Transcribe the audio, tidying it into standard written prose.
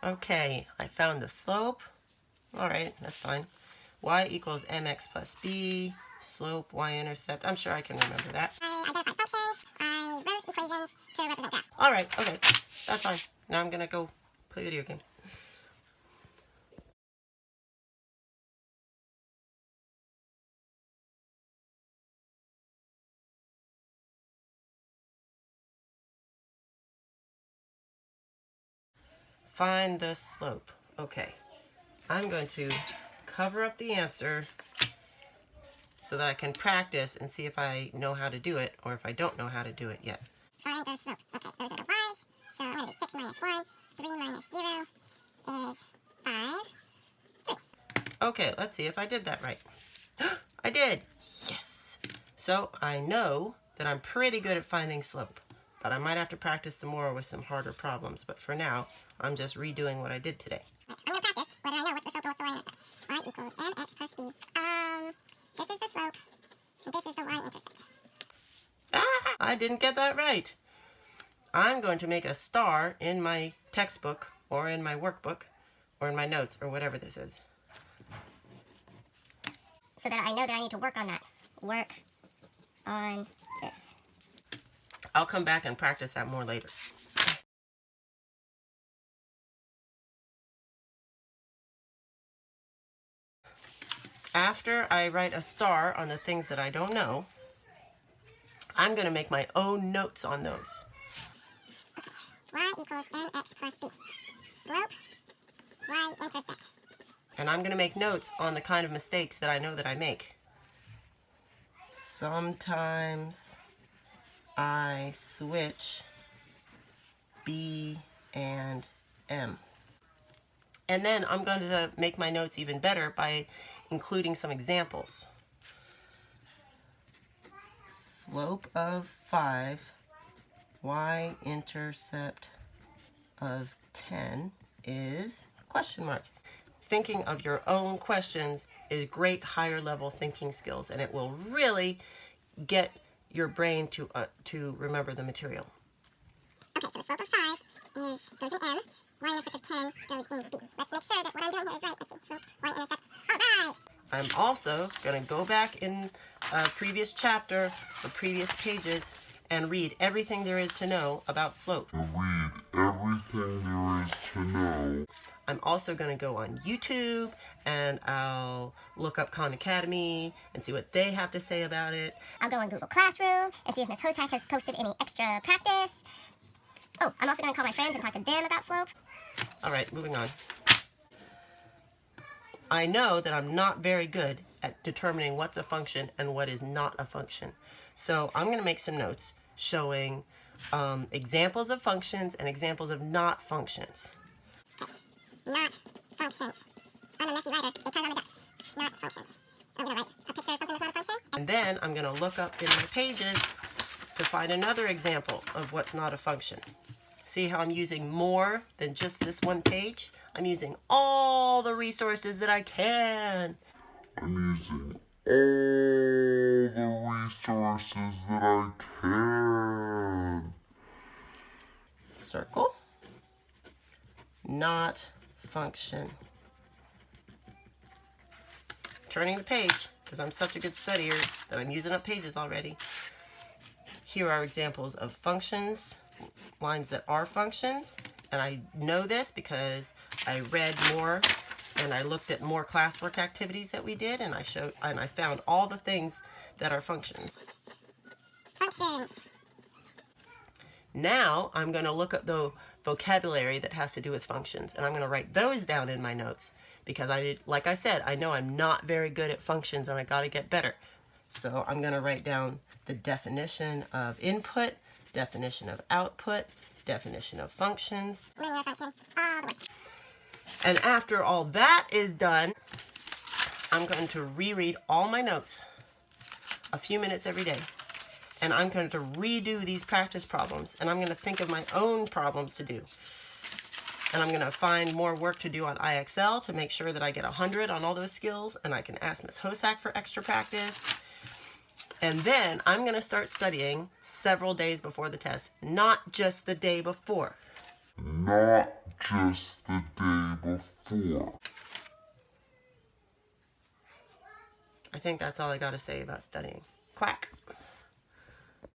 Okay, I found the slope. All right, that's fine. Y equals mx plus b, slope, y-intercept. I'm sure I can remember that. I identified functions. I wrote equations to represent graphs. All right, okay, that's fine. Now I'm gonna go play video games. Find the slope. Okay, I'm going to cover up the answer so that I can practice and see if I know how to do it or if I don't know how to do it yet. Find the slope. Okay, those are the y's. So I'm going to do 6 minus 1. 3 minus 0 is 5. 3. Okay, let's see if I did that right. I did! Yes! So I know that I'm pretty good at finding slope, but I might have to practice some more with some harder problems. But for now, I'm just redoing what I did today. Right, I'm going to practice whether I know what the slope of the y-intercept. Y equals mx plus b. This is the slope. This is the y-intercept. Ah! I didn't get that right. I'm going to make a star in my textbook or in my workbook or in my notes or whatever this is. So that I know that I need to work on that. Work on this. I'll come back and practice that more later. After I write a star on the things that I don't know, I'm going to make my own notes on those. Okay. Y equals mx plus b. Slope, y-intercept. And I'm going to make notes on the kind of mistakes that I know that I make. Sometimes I switch B and M. And then I'm going to make my notes even better by including some examples. Slope of 5, y-intercept of 10 is question mark. Thinking of your own questions is great higher level thinking skills, and it will really get your brain to remember the material. Okay, so the slope of 5 goes in M. Y-intercept of 10 goes in B. Let's make sure that what I'm doing here is right. Let's see. Slope, y-intercept. All right! I'm also going to go back in a previous chapter or previous pages and read everything there is to know about slope. I'm also going to go on YouTube and I'll look up Khan Academy and see what they have to say about it. I'll go on Google Classroom and see if Ms. Hosak has posted any extra practice. Oh, I'm also going to call my friends and talk to them about slope. All right, moving on. I know that I'm not very good at determining what's a function and what is not a function. So I'm going to make some notes showing examples of functions and examples of not functions. Okay, not functions. I'm a messy writer because I'm a duck. Not functions. I'm going to write a picture of something that's not a function. And then I'm going to look up in my pages to find another example of what's not a function. See how I'm using more than just this one page? I'm using all the resources that I can. Circle. Not function. Turning the page, because I'm such a good studier that I'm using up pages already. Here are examples of functions, lines that are functions, and I know this because I read more and I looked at more classwork activities that we did, and I found all the things that are functions. Functions. Now I'm going to look at the vocabulary that has to do with functions, and I'm going to write those down in my notes because like I said, I know I'm not very good at functions and I got to get better. So I'm going to write down the definition of input, definition of output, definition of functions. Linear function. All the words. And after all that is done, I'm going to reread all my notes a few minutes every day. And I'm going to redo these practice problems, and I'm going to think of my own problems to do. And I'm going to find more work to do on IXL to make sure that I get 100 on all those skills, and I can ask Ms. Hosak for extra practice. And then I'm going to start studying several days before the test, not just the day before. not just the day before. I think that's all I got to say about studying. Quack.